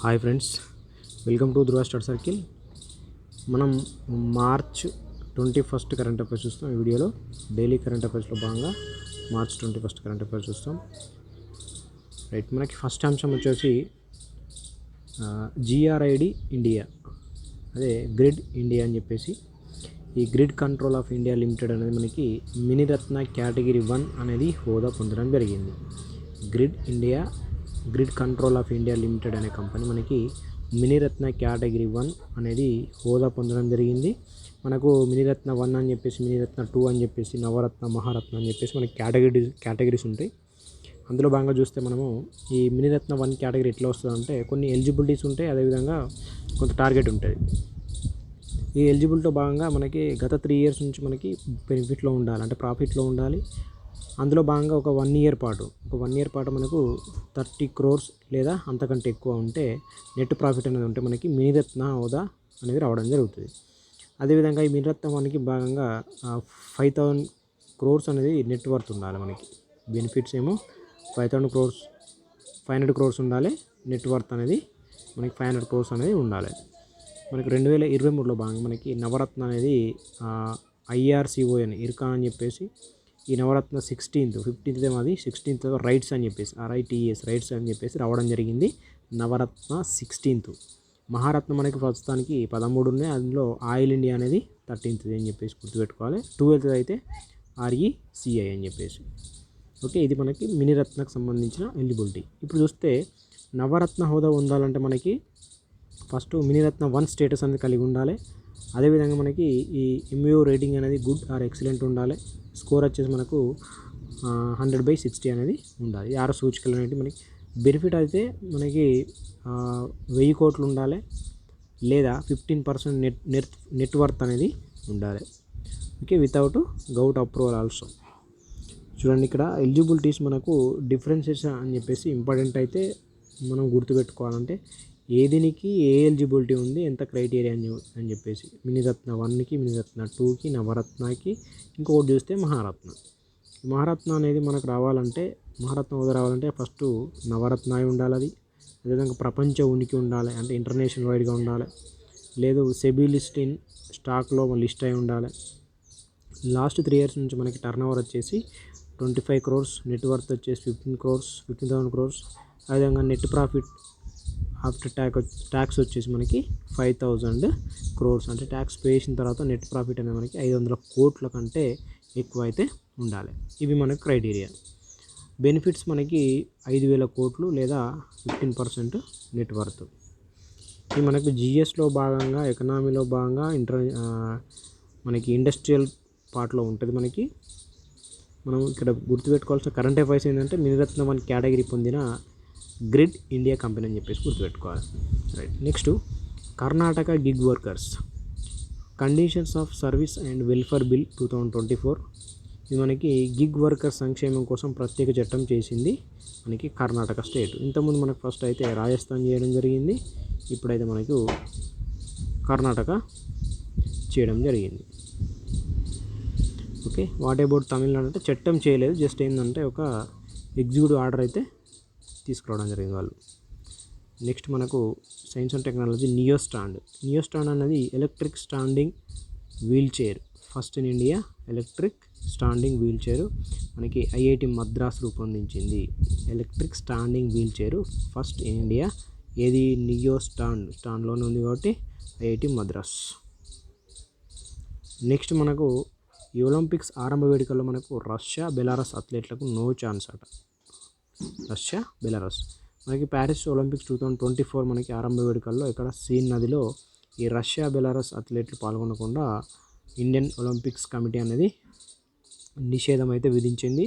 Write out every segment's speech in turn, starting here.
Hi friends, welcome to Dhruva star circle. మనం March 21 current affairs చూస్తాం. ఈ వీడియోలో డైలీ కరెంట్ అఫైర్స్లో భాగంగా మార్చ్ 21 కరెంట్ అఫైర్స్ చూస్తాం. రైట్, మనకి ఫస్ట్ అంశం వచ్చేసి GRID ఇండియా, అదే గ్రిడ్ ఇండియా అని చెప్పేసి. ఈ grid control of India limited అనేది మనకి మినిరత్న కేటగిరీ 1 అనేది హోదా పొందడం జరిగింది. Grid control of India limited అనే కంపెనీ మనకి మినిరత్న కేటగిరీ 1 అనేది హోదా పొందడం జరిగింది. మనకు మినిరత్న 1 అని చెప్పేసి, మినిరత్న 2 అని చెప్పేసి, నవరత్న, మహారత్న అని చెప్పేసి మనకి కేటగిరీస్ ఉంటాయి. అందులో భాగంగా చూస్తే మనము ఈ మినిరత్న 1 కేటగిరీ ఎట్లా వస్తుందంటే కొన్ని ఎలిజిబిలిటీస్ ఉంటాయి, అదేవిధంగా కొంత టార్గెట్ ఉంటుంది. ఈ ఎలిజిబిలిటీలో భాగంగా మనకి గత 3 ఇయర్స్ నుంచి మనకి బెనిఫిట్లో ఉండాలి, అంటే ప్రాఫిట్లో ఉండాలి. అందులో భాగంగా ఒక 1 ఇయర్ పాటు మనకు 30 crores లేదా అంతకంటే ఎక్కువ ఉంటే నెట్ ప్రాఫిట్ అనేది ఉంటే మనకి మినిరత్న హోదా అనేది రావడం జరుగుతుంది. అదేవిధంగా ఈ మినిరత్న 1కి భాగంగా 5,000 crores అనేది నెట్ వర్త్ ఉండాలి. మనకి బెనిఫిట్స్ ఏమో 500 crores ఉండాలి. నెట్ వర్త్ అనేది మనకి 500 crores అనేది ఉండాలి. మనకి 2023లో భాగంగా మనకి నవరత్న అనేది IRCON ఇర్కాన్ అని చెప్పేసి, ఈ నవరత్న 15th ఏమో అది 16th రైట్స్ అని చెప్పేసి రైట్స్ అని చెప్పేసి రావడం జరిగింది. నవరత్న 16th. మహారత్న మనకి ప్రస్తుతానికి 13 ఉన్నాయి. అందులో ఆయిల్ ఇండియా అనేది 13th అని చెప్పేసి గుర్తుపెట్టుకోవాలి. 12th అయితే RECI అని చెప్పేసి. ఓకే, ఇది మనకి మినిరత్నకు సంబంధించిన ఎలిజిబిలిటీ. ఇప్పుడు చూస్తే నవరత్న హోదా పొందాలంటే మనకి ఫస్ట్ మినిరత్న 1 స్టేటస్ అనేది కలిగి ఉండాలి. అదేవిధంగా మనకి ఈ MU రేటింగ్ అనేది గుడ్ ఆర్ ఎక్సలెంట్ ఉండాలి. స్కోర్ వచ్చేసి మనకు 100/60 అనేది ఉండాలి. 6 సూచికలు అనేవి మనకి బెనిఫిట్ అయితే మనకి 1000 కోట్లు ఉండాలి, లేదా 15% నెట్ వర్త్ అనేది ఉండాలి. Okay, without govt approval also. చూడండి, ఇక్కడ ఎలిజిబిలిటీస్ మనకు డిఫరెన్సెస్ అని చెప్పేసి ఇంపార్టెంట్ అయితే మనం గుర్తుపెట్టుకోవాలంటే ఏదినికి ఏ ఎలిజిబిలిటీ ఉంది, ఎంత క్రైటీరియా అని చెప్పేసి. మినిరత్న 1కి, మినిరత్న 2కి, నవరత్నకి, ఇంకొకటి చూస్తే మహారత్న అనేది మనకు రావాలంటే, మహారత్న హోదా రావాలంటే ఫస్ట్ నవరత్న అయి ఉండాలి. అది అదేవిధంగా ప్రపంచ ఉనికి ఉండాలి, అంటే ఇంటర్నేషనల్ వైడ్గా ఉండాలి. లేదు సెబీ లిస్ట్ ఇన్ స్టాక్లో లిస్ట్ అయి ఉండాలి. లాస్ట్ 3 years నుంచి మనకి టర్న్ ఓవర్ వచ్చేసి 25 crores, నెట్ వర్త్ వచ్చేసి 15,000 crores. అదేవిధంగా నెట్ ప్రాఫిట్ ఆఫ్టర్ ట్యాక్స్ వచ్చేసి మనకి 5,000 crores, అంటే ట్యాక్స్ పే చేసిన తర్వాత నెట్ ప్రాఫిట్ అనేది మనకి 500 కోట్ల కంటే ఎక్కువ అయితే ఉండాలి. ఇవి మనకు క్రైటీరియా. బెనిఫిట్స్ మనకి 5,000 కోట్లు లేదా 15% నెట్ వర్త్. ఇది మనకు GSలో భాగంగా, ఎకనామీలో భాగంగా మనకి ఇండస్ట్రియల్ పార్ట్లో ఉంటుంది. మనం ఇక్కడ గుర్తుపెట్టుకోవాల్సిన కరెంట్ అఫైర్స్ ఏంటంటే మినిరత్న 1 కేటగిరీ పొందిన గ్రిడ్ ఇండియా కంపెనీ అని చెప్పేసి గుర్తుపెట్టుకోవాలి. Right, next Karnataka gig workers conditions of service and welfare bill 2024. ఇది మనకి గిగ్ వర్కర్స్ సంక్షేమం కోసం ప్రత్యేక చట్టం చేసింది మనకి కర్ణాటక స్టేట్. ఇంతకుముందు మనకు ఫస్ట్ అయితే రాజస్థాన్ చేయడం జరిగింది, ఇప్పుడైతే మనకు కర్ణాటక చేయడం జరిగింది. ఓకే, వాట్ అబౌట్ తమిళనాడు అంటే చట్టం చేయలేదు, జస్ట్ ఏంటంటే ఒక ఎగ్జిక్యూటివ్ ఆర్డర్ అయితే తీసుకురావడం జరిగింది వాళ్ళు. నెక్స్ట్ మనకు science and technology Neo Stand అనేది electric standing wheelchair, first in India electric standing wheelchair మనకి IIT మద్రాస్ రూపొందించింది. Electric standing wheelchair first in India. ఏది నియో స్టాండ్లోనే ఉంది కాబట్టి IIT మద్రాస్. నెక్స్ట్ మనకు ఈ ఒలింపిక్స్ ఆరంభ వేడుకల్లో మనకు రష్యా, బెలారస్ అథ్లెట్లకు నో ఛాన్స్ అట. రష్యా, బెలారస్ మనకి ప్యారిస్ ఒలింపిక్స్ 2024 మనకి ఆరంభ వేడుకల్లో ఇక్కడ సీన్ నదిలో ఈ రష్యా, బెలారస్ అథ్లెట్లు పాల్గొనకుండా ఇండియన్ ఒలింపిక్స్ కమిటీ అనేది నిషేధం అయితే విధించింది.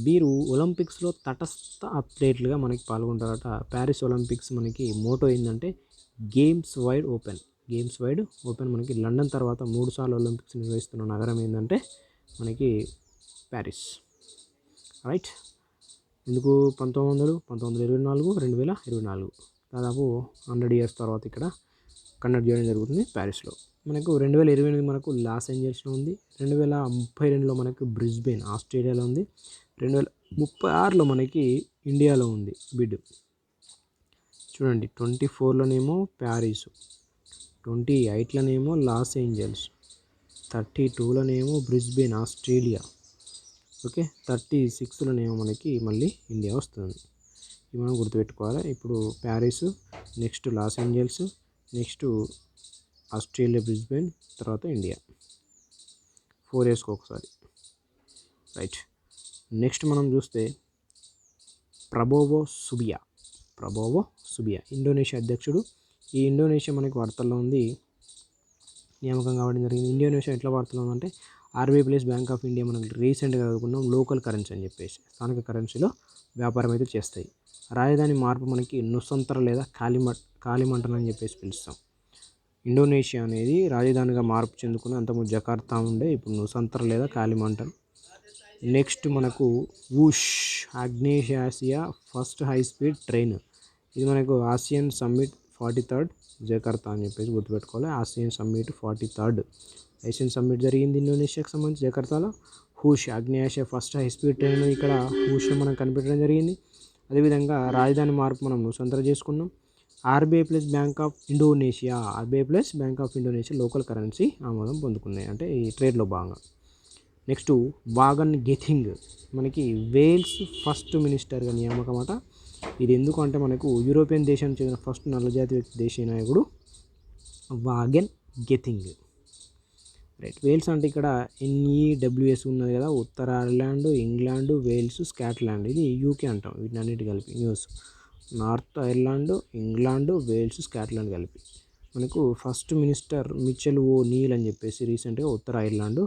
వీరు ఒలింపిక్స్లో తటస్థ అథ్లెట్లుగా మనకి పాల్గొంటారట. ప్యారిస్ ఒలింపిక్స్ మనకి మోటో ఏంటంటే గేమ్స్ వైడ్ ఓపెన్. మనకి లండన్ తర్వాత 3 సార్లు ఒలింపిక్స్ నిర్వహిస్తున్న నగరం ఏంటంటే మనకి ప్యారిస్. రైట్, ఎందుకు 1900, 1924, 2024 దాదాపు 100 years తర్వాత ఇక్కడ కండక్ట్ చేయడం జరుగుతుంది ప్యారిస్లో. మనకు 2028 మనకు లాస్ ఏంజల్స్లో ఉంది. 2032లో మనకు బ్రిస్బేన్ ఆస్ట్రేలియాలో ఉంది. 2036లో మనకి ఇండియాలో ఉంది బిడ్. చూడండి 24లోనేమో ప్యారిస్, 28లోనేమో లాస్ ఏంజల్స్, 32లోనేమో బ్రిస్బేన్ ఆస్ట్రేలియా, ఓకే, 36లోనేమో మనకి మళ్ళీ ఇండియా వస్తుంది. ఇవి మనం గుర్తుపెట్టుకోవాలి. ఇప్పుడు Paris, next Los Angeles, next Australia Brisbane, తర్వాత ఇండియా. 4 ఇయర్స్కి ఒకసారి. రైట్. నెక్స్ట్ మనం చూస్తే ప్రబోవో సుబియా ఇండోనేషియా అధ్యక్షుడు. ఈ ఇండోనేషియా మనకి వార్తల్లో ఉంది, నియామకం కావడం జరిగింది. ఇండోనేషియా ఎట్లా వార్తల్లో ఉందంటే RBI plus bank of India మనకి రీసెంట్గా చదువుకున్నాం లోకల్ కరెన్సీ అని చెప్పేసి స్థానిక కరెన్సీలో వ్యాపారం అయితే చేస్తాయి. రాజధాని మార్పు మనకి నుసంతర లేదా కాలిమంటన్ అని చెప్పేసి పిలుస్తాం. ఇండోనేషియా అనేది రాజధానిగా మార్పు చెందుకుని అంతకుముందు జకార్తా ఉండే, ఇప్పుడు నుసంతర లేదా కాలిమంటన్. నెక్స్ట్ మనకు వూష్ ఆగ్నేయాసియా ఫస్ట్ హై స్పీడ్ ట్రైన్. ఇది మనకు ఆసియన్ సమ్మిట్ 43rd జకార్తా అని చెప్పేసి గుర్తుపెట్టుకోవాలి. Asian summit 43rd Asian summit జరిగింది ఇండోనేషియాకి సంబంధించి జకార్తాలో. హూష్ ఆగ్నేయాసియా ఫస్ట్ హై స్పీడ్ ట్రైన్ ఇక్కడ హూష్లో మనం కనిపెట్టడం జరిగింది. అదేవిధంగా రాజధాని మార్పు మనం నుసంతర చేసుకున్నాం. RBI plus bank of Indonesia local currency ఆమోదం పొందుకున్నాయి, అంటే ఈ ట్రేడ్లో భాగంగా. నెక్స్ట్ వాగన్ గెథింగ్ మనకి వేల్స్ ఫస్ట్ మినిస్టర్గా నియామకం అట. ఇది ఎందుకు అంటే మనకు యూరోపియన్ దేశానికి చెందిన ఫస్ట్ నల్లజాతి వ్యక్తి దేశీయ నాయకుడు వాగన్ గెథింగ్. రైట్. వేల్స్ అంటే ఇక్కడ NEWS ఉన్నది కదా, ఉత్తర ఐర్లాండ్, ఇంగ్లాండ్, వేల్స్, స్కాట్లాండ్. ఇది యూకే అంటాం వీటిని అన్నిటి కలిపి. News North Ireland, England, Wales, Scotland కలిపి. మనకు first minister Michelle O'Neill అని చెప్పేసి రీసెంట్గా ఉత్తర Ireland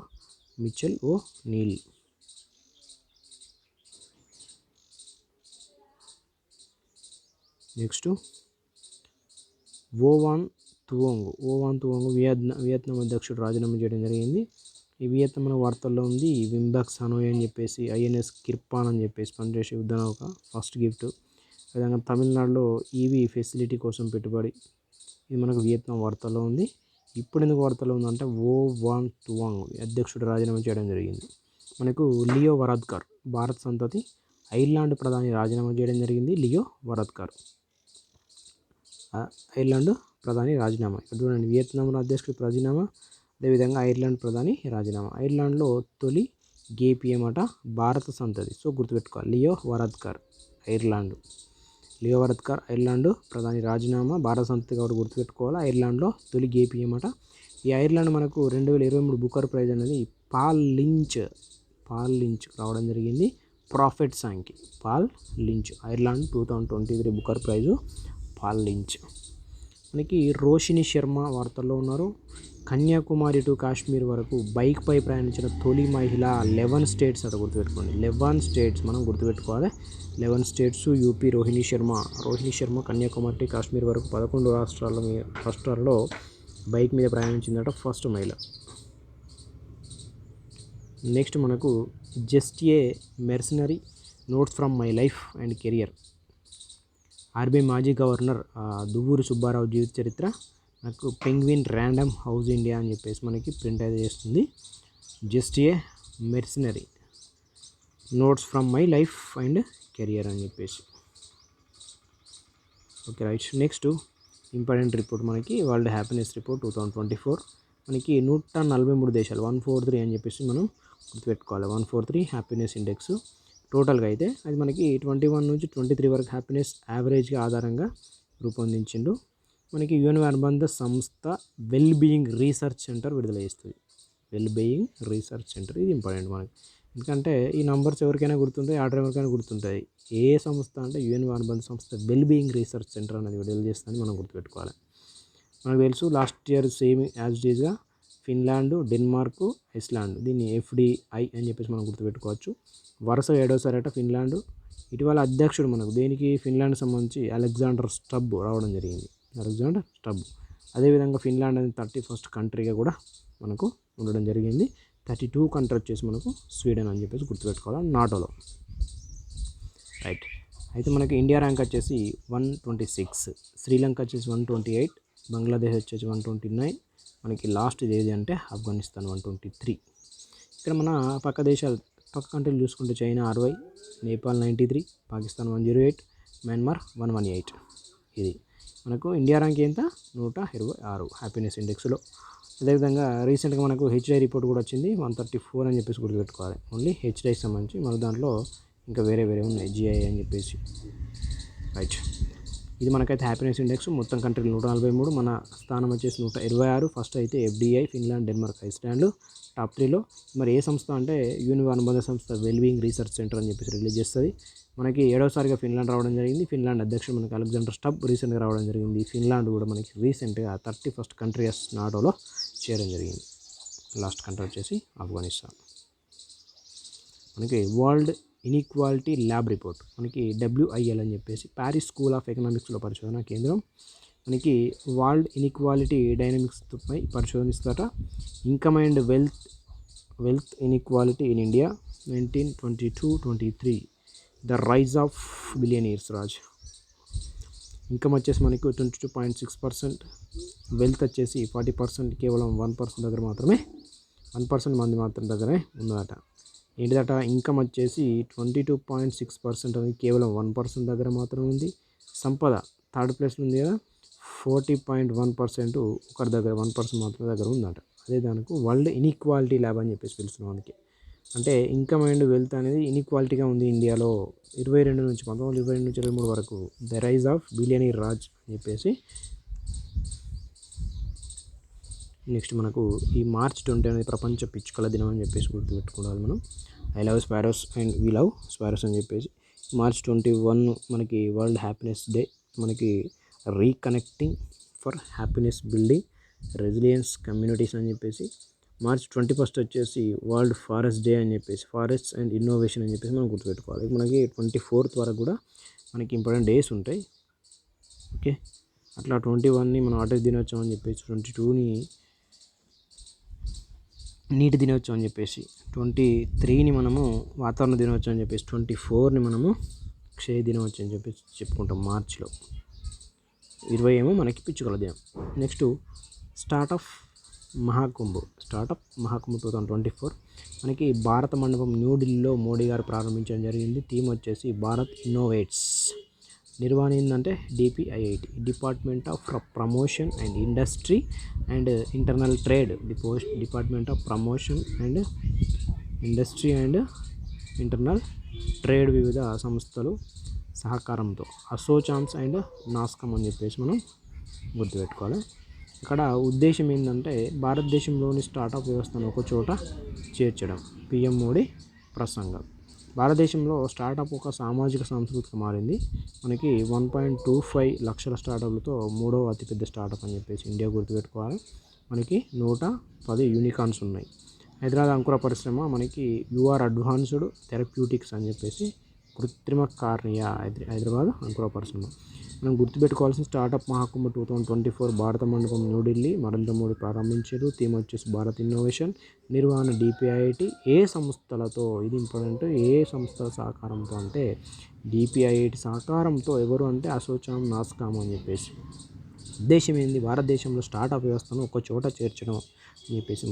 Michelle O'Neill. Next ఓవాన్ తువాంగ్ వియత్నాం అధ్యక్షుడు రాజీనామా చేయడం జరిగింది. ఈ వియత్నాం మన వార్తల్లో ఉంది. వింబాక్స్ హనోయ్ అని చెప్పేసి INS కిర్పాన్ అని చెప్పేసి పనిచేసే యుద్ధనౌక ఫస్ట్ గిఫ్ట్. అదేవిధంగా తమిళనాడులో ఈవీ ఫెసిలిటీ కోసం పెట్టుబడి. ఇది మనకు వియత్నాం వార్తల్లో ఉంది. ఇప్పుడు ఎందుకు వార్తల్లో ఉందంటే ఓవాన్ తువాంగ్ అధ్యక్షుడు రాజీనామా చేయడం జరిగింది. మనకు లియో వరాద్కర్ భారత్ సంతతి ఐర్లాండ్ ప్రధాని రాజీనామా చేయడం జరిగింది. లియో వరాద్కర్ ఐర్లాండ్ ప్రధాని రాజీనామా. ఇక్కడ చూడండి, వియత్నాంలో అధ్యక్షుడు రాజీనామా, అదేవిధంగా ఐర్లాండ్ ప్రధాని రాజీనామా. ఐర్లాండ్లో తొలి GPM అట భారత సంతతి. సో గుర్తుపెట్టుకోవాలి, లియో వరాద్కర్ ఐర్లాండ్ ప్రధాని రాజీనామా, భారత సంతతి కాబట్టి గుర్తుపెట్టుకోవాలి. ఐర్లాండ్లో తొలి GPM అట. ఈ ఐర్లాండ్ మనకు 2023 బుకర్ ప్రైజ్ అనేది పాల్ లించ్ రావడం జరిగింది. ప్రాఫిట్ సాంగ్కి Paul Lynch Ireland 2023 Booker prize Paul Lynch. మనకి రోషిని శర్మ వార్తల్లో ఉన్నారు. కన్యాకుమారి టు కాశ్మీర్ వరకు బైక్పై ప్రయాణించిన తొలి మహిళ 11 స్టేట్స్ అట. గుర్తుపెట్టుకోండి, 11 స్టేట్స్ మనం గుర్తుపెట్టుకోవాలి. 11 states UP. Rohini Sharma Kanyakumari to Kashmir వరకు 11 రాష్ట్రాలలో బైక్ మీద ప్రయాణించిందట, ఫస్ట్ మహిళ. నెక్స్ట్ మనకు just a మెర్సనరీ notes from my life and career. RBI మాజీ గవర్నర్ దువ్వూరి సుబ్బారావు జీవిత చరిత్ర నాకు పెంగ్విన్ ర్యాండమ్ హౌస్ ఇండియా అని చెప్పేసి మనకి ప్రింట్ అయితే చేస్తుంది. Just a మెర్సనరీ notes from my life and career అని చెప్పేసి. Okay right. Next important report మనకి వరల్డ్ హ్యాపీనెస్ రిపోర్ట్ 2024. మనకి 143 దేశాలు 143 అని చెప్పేసి మనం గుర్తుపెట్టుకోవాలి. 143 హ్యాపీనెస్ ఇండెక్స్ టోటల్గా అయితే అది మనకి 21 నుంచి 23 వరకు హ్యాపీనెస్ యావరేజ్గా ఆధారంగా రూపొందించిండు. మనకి UN అనుబంధ సంస్థ వెల్బీయింగ్ రీసెర్చ్ సెంటర్ విడుదల చేస్తుంది. వెల్బీయింగ్ రీసెర్చ్ సెంటర్ ఇది ఇంపార్టెంట్ మనకి, ఎందుకంటే ఈ నంబర్స్ ఎవరికైనా గుర్తుంటాయి, ఆర్డర్ ఎవరికైనా గుర్తుంటాయి. ఏ సంస్థ అంటే UN అనుబంధ సంస్థ వెల్బీయింగ్ రీసెర్చ్ సెంటర్ అనేది విడుదల చేస్తుందని మనం గుర్తుపెట్టుకోవాలి. మనకు తెలుసు లాస్ట్ ఇయర్ సేమ్ యాజ్ డేస్గా ఫిన్లాండ్, డెన్మార్క్, ఐస్లాండ్ దీన్ని FDI అని చెప్పేసి మనం గుర్తుపెట్టుకోవచ్చు. వరుస 7వసారి అట ఫిన్లాండ్. ఇటీవల అధ్యక్షుడు మనకు దేనికి ఫిన్లాండ్ సంబంధించి అలెగ్జాండర్ స్టబ్ రావడం జరిగింది. అదేవిధంగా ఫిన్లాండ్ అనేది 31st కంట్రీగా కూడా మనకు ఉండడం జరిగింది. 32 కంట్రీ వచ్చేసి మనకు స్వీడన్ అని చెప్పేసి గుర్తుపెట్టుకోవాలి నాటోలో. రైట్. అయితే మనకి ఇండియా ర్యాంక్ వచ్చేసి 126, శ్రీలంక వచ్చేసి 128, బంగ్లాదేశ్ వచ్చేసి 129, మనకి లాస్ట్ ఏది అంటే ఆఫ్ఘనిస్తాన్ 123. ఇక్కడ మన పక్క కంట్రీలు చూసుకుంటే చైనా 60, నేపాల్ 93, పాకిస్తాన్ 108, మయన్మార్ 118. ఇది మనకు ఇండియా ర్యాంక్ ఎంత 126 హ్యాపీనెస్ ఇండెక్స్లో. అదేవిధంగా రీసెంట్గా మనకు హెచ్ఐ రిపోర్ట్ కూడా వచ్చింది 134 అని చెప్పేసి గుర్తుపెట్టుకోవాలి. ఓన్లీ హెచ్ఐకి సంబంధించి మన దాంట్లో ఇంకా వేరే ఉన్నాయి జిఐ అని చెప్పేసి. రైట్, ఇది మనకైతే హ్యాపీనెస్ ఇండెక్స్ మొత్తం కంట్రీలు 143, మన స్థానం వచ్చేసి 126. ఫస్ట్ అయితే FDI, Finland, Denmark, Iceland top 3లో. మరి ఏ సంస్థ అంటే యూనివో అనుబంధ సంస్థ వెల్బీయింగ్ రీసెర్చ్ సెంటర్ అని చెప్పేసి రిలీజ్ చేస్తుంది. మనకి 7వసారిగా ఫిన్లాండ్ రావడం జరిగింది. ఫిన్లాండ్ అధ్యక్షుడు మనకి అలెగ్జాండర్ స్టబ్ రీసెంట్గా రావడం జరిగింది. ఫిన్లాండ్ కూడా మనకి రీసెంట్గా 31st కంట్రీస్ నాటోలో చేరడం జరిగింది. లాస్ట్ కంట్రీ వచ్చేసి ఆఫ్ఘనిస్తాన్. మనకి వరల్డ్ ఇన్ఈక్వాలిటీ ల్యాబ్ రిపోర్ట్ మనకి WIL అని చెప్పేసి ప్యారిస్ స్కూల్ ఆఫ్ ఎకనామిక్స్లో పరిశోధన కేంద్రం మనకి వరల్డ్ ఇన్ఈక్వాలిటీ డైనమిక్స్పై పరిశోధనిస్తారట. Income and wealth inequality in India 1922-23 the rise of billionaires Raj. Income వచ్చేసి మనకి 22.6%, వెల్త్ వచ్చేసి 40%, కేవలం 1% దగ్గర మాత్రమే 1% మంది మాత్రం దగ్గరే ఉన్నదట. ఏంటిదట, ఇన్కమ్ వచ్చేసి 22.6% అనేది కేవలం 1% దగ్గర మాత్రమే ఉంది. సంపద థర్డ్ ప్లేస్లో ఉంది కదా, 40.1% ఒకరి దగ్గర 1% మాత్రమే దగ్గర ఉందట. అదే దానికి వరల్డ్ ఇన్ఈక్వాలిటీ ల్యాబ్ అని చెప్పేసి పిలుస్తున్నాం. మనకి అంటే ఇన్కమ్ అండ్ వెల్త్ అనేది ఇన్ఈక్వాలిటీగా ఉంది ఇండియాలో 1922 నుంచి 23 వరకు. The rise of billionaire Raj అని చెప్పేసి. నెక్స్ట్ మనకు ఈ మార్చ్ 20 అనేది ప్రపంచ పిచ్చుకల దినం అని చెప్పేసి గుర్తుపెట్టుకోవాలి మనం. I love sparrows and we love sparrows అని చెప్పేసి. మార్చ్ 21 మనకి వరల్డ్ హ్యాపీనెస్ డే, మనకి reconnecting for happiness building resilience communities అని చెప్పేసి. మార్చ్ 21 వచ్చేసి వరల్డ్ ఫారెస్ట్ డే అని చెప్పేసి, ఫారెస్ట్స్ అండ్ ఇన్నోవేషన్ అని చెప్పేసి మనం గుర్తుపెట్టుకోవాలి. మనకి 24th వరకు కూడా మనకి ఇంపార్టెంట్ డేస్ ఉంటాయి. ఓకే, అట్లా 21ని మనం అటవీ దినోత్సవం అని చెప్పేసి, 22ని నీటి దినోత్సవం అని చెప్పేసి, 23ని మనము వాతావరణ దినోత్సవం అని చెప్పేసి, 24ని మనము క్షయ దినోత్సవం అని చెప్పేసి చెప్పుకుంటాం మార్చిలో. 20 ఏమో మనకి పిచ్చుకల దినం. నెక్స్ట్ స్టార్టప్ మహాకుంభ్ 2024 మనకి భారత మండపం న్యూఢిల్లీలో మోడీ గారు ప్రారంభించడం జరిగింది. థీమ్ వచ్చేసి భారత్ ఇన్నోవేట్స్. నిర్వహణ ఏంటంటే DPIIT, department of promotion and industry and internal trade. Department of promotion and industry and internal trade వివిధ సంస్థలు సహకారంతో అసోచామ్స్ అండ్ నాస్కామ్ అని చెప్పేసి మనం గుర్తుపెట్టుకోవాలి. ఇక్కడ ఉద్దేశం ఏంటంటే భారతదేశంలోని స్టార్టప్ వ్యవస్థను ఒక చోట చేర్చడం. PM మోడీ ప్రసంగం. భారతదేశంలో స్టార్టప్ ఒక సామాజిక సంస్కృతిగా మారింది. మనకి 1.25 లక్షల స్టార్టప్లతో 3వ అతిపెద్ద స్టార్టప్ అని చెప్పేసి ఇండియా గుర్తుపెట్టుకోవాలి. మనకి 110 యూనికార్న్స్ ఉన్నాయి. హైదరాబాద్ అంకుర పరిశ్రమ మనకి UR అడ్వాన్స్డ్ థెరప్యూటిక్స్ అని చెప్పేసి కృత్రిమ కార్నియా హైదరాబాద్ అంకుర పరిశ్రమ. మనం గుర్తుపెట్టుకోవాల్సిన స్టార్టప్ మహాకుంభ 2024 భారత మండపం న్యూఢిల్లీ నరేంద్ర మోడీ ప్రారంభించారు. థీమ్ వచ్చేసి భారత్ ఇన్నోవేషన్. నిర్వహణ DPIIT. ఏ సంస్థలతో, ఇది ఇంపార్టెంట్, ఏ సంస్థల సహకారంతో అంటే DPIIT సహకారంతో. ఎవరు అంటే అసోచామ్, నాస్కామ్ అని చెప్పేసి. ఉద్దేశం ఏంది, భారతదేశంలో స్టార్టప్ వ్యవస్థను ఒక చోట చేర్చడం అని చెప్పేసి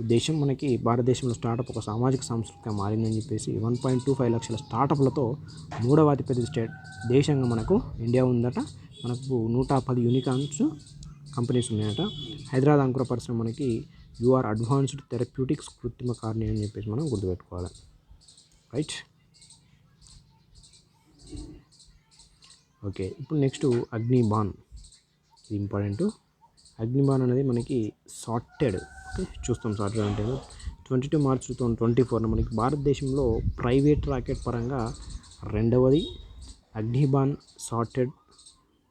ఉద్దేశం. మనకి భారతదేశంలో స్టార్టప్ ఒక సామాజిక సంస్కృతిగా మారిందని చెప్పేసి 1.25 లక్షల స్టార్టప్లతో 3వ అతిపెద్ద దేశంగా మనకు ఇండియా ఉందట. మనకు 110 యూనికార్న్స్ కంపెనీస్ ఉన్నాయట. హైదరాబాద్ అంకుర పరిశ్రమ మనకి UR అడ్వాన్స్డ్ థెరప్యూటిక్స్ కృత్రిమ కార్నియా అని చెప్పేసి మనం గుర్తుపెట్టుకోవాలి. Right, okay. ఇప్పుడు నెక్స్ట్ అగ్నిబాన్. ఇది ఇంపార్టెంట్. అగ్నిబాన్ అనేది మనకి సార్టెడ్. ఓకే, చూస్తాం సార్టెడ్ అంటే 22 మార్చ్ 2024 మనకి భారతదేశంలో ప్రైవేట్ రాకెట్ పరంగా 2వది అగ్నిబాన్ సార్టెడ్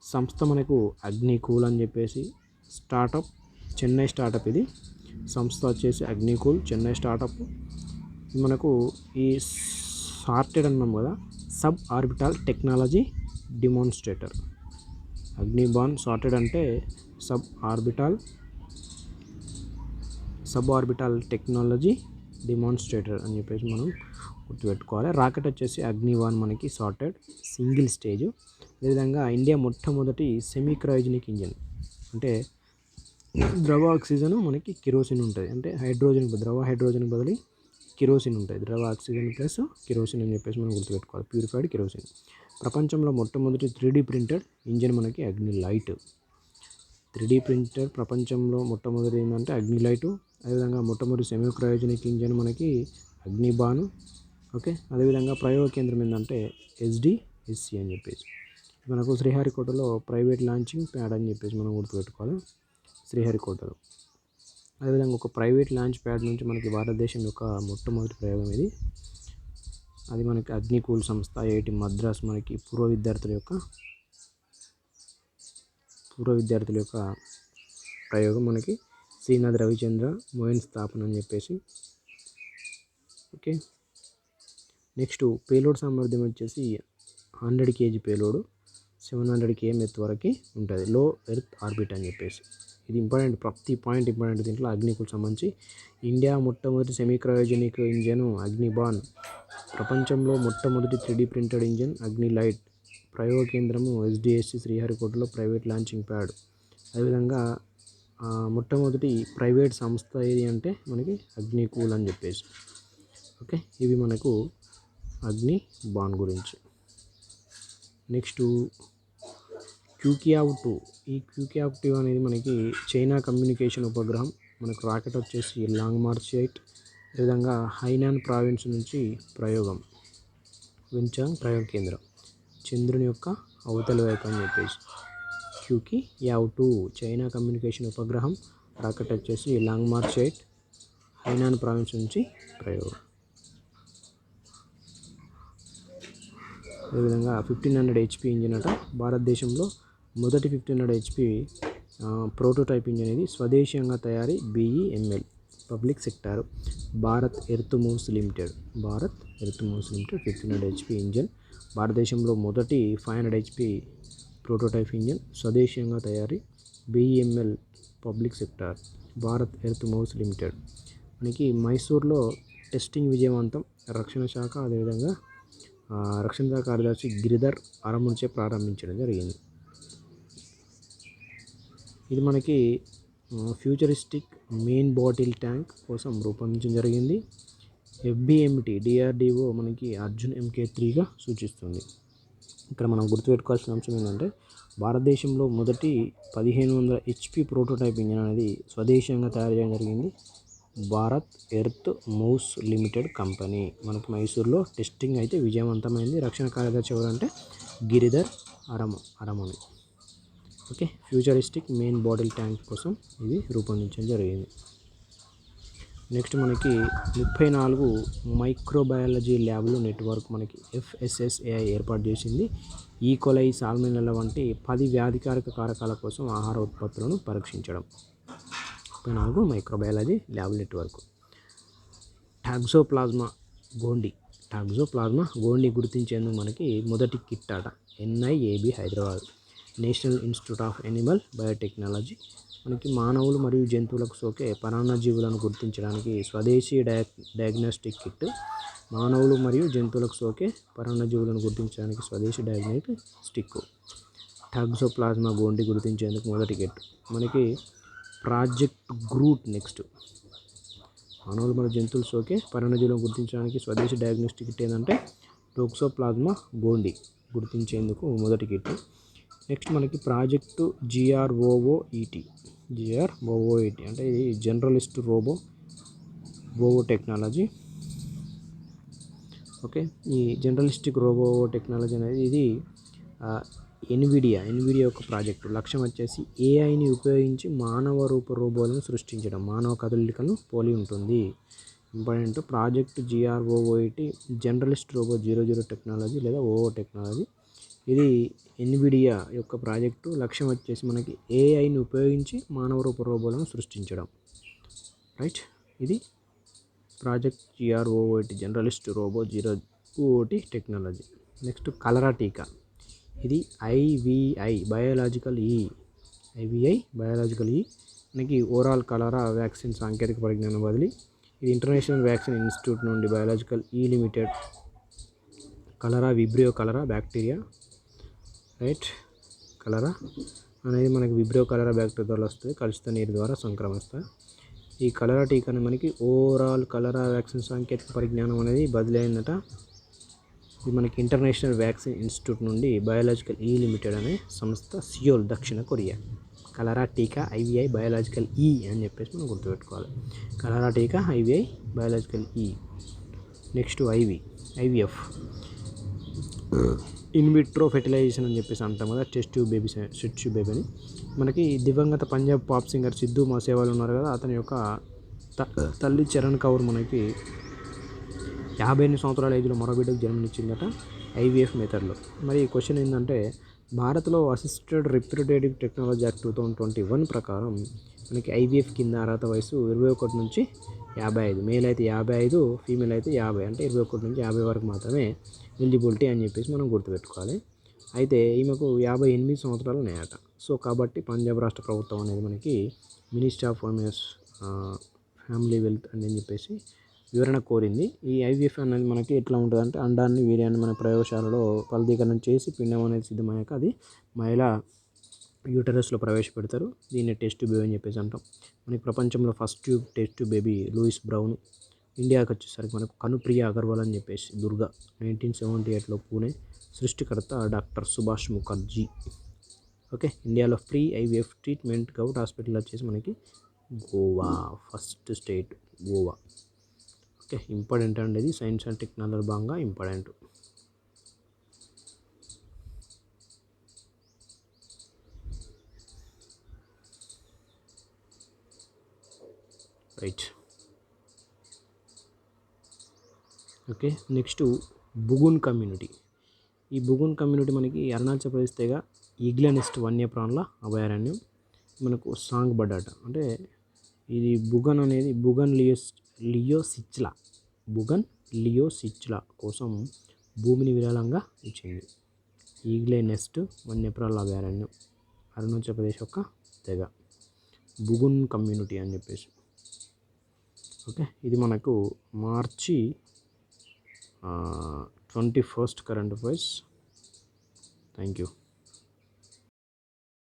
సంస్థ. మనకు అగ్నికూల్ అని చెప్పేసి స్టార్టప్, చెన్నై స్టార్టప్. ఇది సంస్థ వచ్చేసి అగ్నికూల్, చెన్నై స్టార్టప్. మనకు ఈ సార్టెడ్ అన్నాం కదా, sub orbital technology demonstrator. Agnibaan sorted అంటే సబ్ ఆర్బిటాల్ టెక్నాలజీ డిమాన్స్ట్రేటర్ అని చెప్పేసి మనం గుర్తుపెట్టుకోవాలి. రాకెట్ వచ్చేసి అగ్నిబాన్ మనకి సార్టెడ్ సింగిల్ స్టేజ్. అదేవిధంగా ఇండియా మొట్టమొదటి సెమీ క్రయోజనిక్ ఇంజిన్. అంటే ద్రవ ఆక్సిజన్ మనకి కిరోసిన్ ఉంటుంది. అంటే ద్రవ హైడ్రోజన్ బదులు కిరోసిన్ ఉంటుంది. ద్రవ ఆక్సిజన్ ప్లస్ కిరోసిన్ అని చెప్పేసి మనం గుర్తుపెట్టుకోవాలి. Purified kerosene. ప్రపంచంలో మొట్టమొదటి 3D ప్రింటెడ్ ఇంజన్ మనకి అగ్నిలైట్. 3D ప్రింటర్ ప్రపంచంలో మొట్టమొదటి ఏంటంటే అగ్నిలైట్. అదేవిధంగా మొట్టమొదటి సెమీ క్రయోజనిక్ ఇంజన్ మనకి అగ్నిబాన్. ఓకే, అదేవిధంగా ప్రయోగ కేంద్రం ఏంటంటే SDSC అని చెప్పేసి. మనకు శ్రీహరికోటలో ప్రైవేట్ లాంచింగ్ ప్యాడ్ అని చెప్పేసి మనం గుర్తుపెట్టుకోవాలి శ్రీహరికోటలో. అదేవిధంగా ఒక ప్రైవేట్ లాంచ్ ప్యాడ్ నుంచి మనకి భారతదేశం యొక్క మొట్టమొదటి ప్రయోగం ఇది. అది మనకి అగ్నికూల్ సంస్థ IIT మద్రాస్ మనకి పూర్వ విద్యార్థుల యొక్క ప్రయోగం మనకి శ్రీనాథ్ రవిచంద్ర మోయన్ స్థాపన అని చెప్పేసి. ఓకే, నెక్స్ట్ పేలోడ్ సామర్థ్యం వచ్చేసి 100 kg పేలోడ్ 700 km ఎత్తు వరకు ఉంటుంది. లో ఎర్త్ ఆర్బిట్ అని చెప్పేసి. ఇది ఇంపార్టెంట్, ప్రతి పాయింట్ ఇంపార్టెంట్ దీంట్లో. అగ్నికూల్ సంబంధించి ఇండియా మొట్టమొదటి సెమీ క్రయోజనిక్ ఇంజన్ అగ్నిబాన్. ప్రపంచంలో మొట్టమొదటి 3D ప్రింటెడ్ ఇంజన్ అగ్నిలైట్. ప్రయోగ కేంద్రము SDSC శ్రీహరికోటలో ప్రైవేట్ లాంచింగ్ ప్యాడ్. అదేవిధంగా మొట్టమొదటి ప్రైవేట్ సంస్థ ఏది అంటే మనకి అగ్నికూల్ అని చెప్పేసి. ఓకే, ఇవి మనకు అగ్నిబాన్ గురించి. Next QCAV-2. ఈ QCAV-2 అనేది మనకి చైనా కమ్యూనికేషన్ ఉపగ్రహం. మనకు రాకెట్ వచ్చేసి లాంగ్ మార్చ్ 8. అదేవిధంగా హైనాన్ ప్రావిన్స్ నుంచి ప్రయోగం వించాంగ్ ప్రయోగ కేంద్రం చంద్రుని యొక్క అవతలి వైపు అని చెప్పేసి. QCAV-2 చైనా కమ్యూనికేషన్ ఉపగ్రహం. రాకెట్ వచ్చేసి లాంగ్ మార్చ్ 8. హైనాన్ ప్రావిన్స్ నుంచి ప్రయోగం. అదేవిధంగా 1500 HP ఇంజిన్ అట. భారతదేశంలో మొదటి 1500 HP ప్రోటోటైప్ ఇంజిన్ ఇది. స్వదేశీయంగా తయారీ BEML public sector Bharat earth movers limited. 1500 HP engine. భారతదేశంలో మొదటి 500 HP ప్రోటోటైప్ ఇంజిన్. స్వదేశీయంగా తయారీ BEML public sector Bharat earth movers limited. మనకి మైసూర్లో టెస్టింగ్ విజయవంతం. రక్షణ శాఖ అదేవిధంగా రక్షణ శాఖ కార్యదర్శి గిరిధర్ అరముంచే ప్రారంభించడం జరిగింది. ఇది మనకి ఫ్యూచరిస్టిక్ మెయిన్ బాటిల్ ట్యాంక్ కోసం రూపొందించడం జరిగింది. FBMT DRDO మనకి అర్జున్ MK3గా సూచిస్తుంది. ఇక్కడ మనం గుర్తుపెట్టుకోవాల్సిన అంశం ఏంటంటే భారతదేశంలో మొదటి 1500 HP ప్రోటోటైప్ ఇంజిన్ అనేది స్వదేశీయంగా తయారు చేయడం జరిగింది. Bharat earth movers limited company. మనకి మైసూర్లో టెస్టింగ్ అయితే విజయవంతమైంది. రక్షణ కార్యదర్శి ఎవరంటే Giridhar Aramane. Okay, futuristic main battle tank కోసం ఇది రూపొందించడం జరిగింది. నెక్స్ట్ మనకి 34 మైక్రోబయాలజీ ల్యాబ్లు నెట్వర్క్ మనకి FSSAI ఏర్పాటు చేసింది. ఈకోలై సాల్మొనెల్లా వంటి 10 వ్యాధికారక కారకాల కోసం ఆహార ఉత్పత్తులను పరీక్షించడం. 34 మైక్రోబయాలజీ ల్యాబ్ నెట్వర్క్. టాక్సోప్లాజ్మా గోండి గుర్తించేందుకు మనకి మొదటి కిట్ అట. NIAB Hyderabad. National institute of animal biotechnology. మనకి మానవులు మరియు జంతువులకు సోకే పరాన్నజీవులను గుర్తించడానికి స్వదేశీ డయాగ్నోస్టిక్ కిట్. మానవులు మరియు జంతువులకు సోకే పరాన్నజీవులను గుర్తించడానికి స్వదేశీ డయాగ్నోస్టిక్. టాక్సోప్లాజ్మా గోండి గుర్తించేందుకు మొదటి కిట్. మనకి ప్రాజెక్ట్ గ్రూట్. నెక్స్ట్ మానవులు మరియు జంతువులు సోకే పరాన్నజీవులను గుర్తించడానికి స్వదేశీ డయాగ్నోస్టిక్ కిట్ ఏంటంటే టాక్సోప్లాజ్మా గోండి గుర్తించేందుకు మొదటి కిట్. నెక్స్ట్ మనకి ప్రాజెక్టు GROOET అంటే ఇది జనరలిస్ట్ రోబో టెక్నాలజీ. ఓకే, ఈ జనరలిస్టిక్ రోబో టెక్నాలజీ అనేది ఇది ఎన్విడియా యొక్క ప్రాజెక్టు. లక్ష్యం వచ్చేసి AIని ఉపయోగించి మానవ రూప రోబోలను సృష్టించడం. మానవ కదలికలను పోలి ఉంటుంది. Important. Project GROOET generalist robot 00 technology లేదా OO టెక్నాలజీ. ఇది ఎన్విడియా యొక్క ప్రాజెక్టు. లక్ష్యం వచ్చేసి మనకి AIని ఉపయోగించి మానవ రూప రోబోలను సృష్టించడం. రైట్, ఇది project GROOET generalist robot 00 technology. Next cholera టీకా. ఇది IVI బయోలాజికల్ మనకి ఓరాల్ కలరా వ్యాక్సిన్ సాంకేతిక పరిజ్ఞానం బదిలీ. ఇది ఇంటర్నేషనల్ వ్యాక్సిన్ ఇన్స్టిట్యూట్ నుండి biological limited. Cholera vibrio cholera bacteria. Right, cholera అనేది మనకి విబ్రియో కలరా బ్యాక్టీరియా ద్వారా వస్తుంది. కలుషిత నీరు ద్వారా సంక్రమిస్తాయి. ఈ కలరా టీకాని మనకి ఓవరాల్ కలరా వ్యాక్సిన్ సాంకేతిక పరిజ్ఞానం అనేది బదిలీ అయిందట. ఇది మనకి ఇంటర్నేషనల్ వ్యాక్సిన్ ఇన్స్టిట్యూట్ నుండి బయోలాజికల్ ఈ లిమిటెడ్ అనే సంస్థ సియోల్ దక్షిణ కొరియా. కలరా టీకా ఐవిఐ బయోలాజికల్ ఈ అని చెప్పేసి మనం గుర్తుపెట్టుకోవాలి. కలరా టీకా ఐవిఐ బయోలాజికల్ ఈ. నెక్స్ట్ ఐవిఎఫ్ ఇన్విట్రో ఫెర్టిలైజేషన్ అని చెప్పేసి అంటాం కదా, టెస్ట్ ట్యూబ్ బేబీ అని. మనకి దివంగత పంజాబ్ పాప్ సింగర్ సిద్ధు మూసేవాళ్ళు ఉన్నారు కదా, అతని యొక్క తల్లి చరణ్ కౌర్ మనకి 58 సంవత్సరాల ఏజ్లో మరో బిడ్డకు జన్మనిచ్చిందట ఐవీఎఫ్ మెథడ్లో. మరి క్వశ్చన్ ఏంటంటే, భారత్లో అసిస్టెడ్ రిప్రొడక్టివ్ టెక్నాలజీ యాక్ట్ 2021 ప్రకారం మనకి ఐవీఎఫ్ కింద అర్హత వయసు 21 నుంచి 55, మేల్ అయితే 55, ఫీమేల్ అయితే 50, అంటే 21 నుంచి 50 వరకు మాత్రమే ఎలిజిబిలిటీ అని చెప్పేసి మనం గుర్తుపెట్టుకోవాలి. అయితే ఈమెకు 58 సంవత్సరాలు ఉన్నాయట. సో కాబట్టి పంజాబ్ రాష్ట్ర ప్రభుత్వం అనేది మనకి ministry of women's family wealth అని చెప్పేసి వివరణ కోరింది. ఈ ఐవీఎఫ్ అనేది మనకి ఎట్లా ఉంటుందంటే, అండాన్ని వీర్యాన్ని మన ప్రయోగశాలలో ఫలదీకరణం చేసి పిండం అనేది సిద్ధమయ్యాక అది మహిళ యూటరస్లో ప్రవేశపెడతారు. దీన్ని టెస్ట్ బేబీ అని చెప్పేసి అంటాం. మనకి ప్రపంచంలో first test baby Louise Brown. ఇండియాకి వచ్చేసరికి మనకు కనుప్రియ అగర్వాల్ అని చెప్పేసి దుర్గా 1978లో పూణే. సృష్టికర్త డాక్టర్ సుభాష్ ముఖర్జీ. ఓకే, ఇండియాలో free IVF treatment govt hospital వచ్చేసి మనకి Goa, first state Goa. Okay, important అండి, ఇది సైన్స్ అండ్ టెక్నాలజీ భాగంగా important. Right. Okay, next Bugun community. ఈ బుగున్ కమ్యూనిటీ మనకి అరుణాచల్ ప్రదేశ్ తెగ ఈగ్లెనెస్ట్ వన్యప్రాణుల అభయారణ్యం. మనకు సాంగ్ బడ్డాట, అంటే ఇది బుగన్ అనేది బుగన్ లియోసిచ్లా కోసం భూమిని విరాళంగా ఇచ్చింది. ఈగ్లెనెస్ట్ వన్యప్రాణుల అభయారణ్యం అరుణాచల్ ప్రదేశ్ యొక్క తెగ బుగున్ కమ్యూనిటీ అని చెప్పేసి. ఓకే, ఇది మనకు మార్చి 21 కరెంట్ అఫైర్స్. Thank you.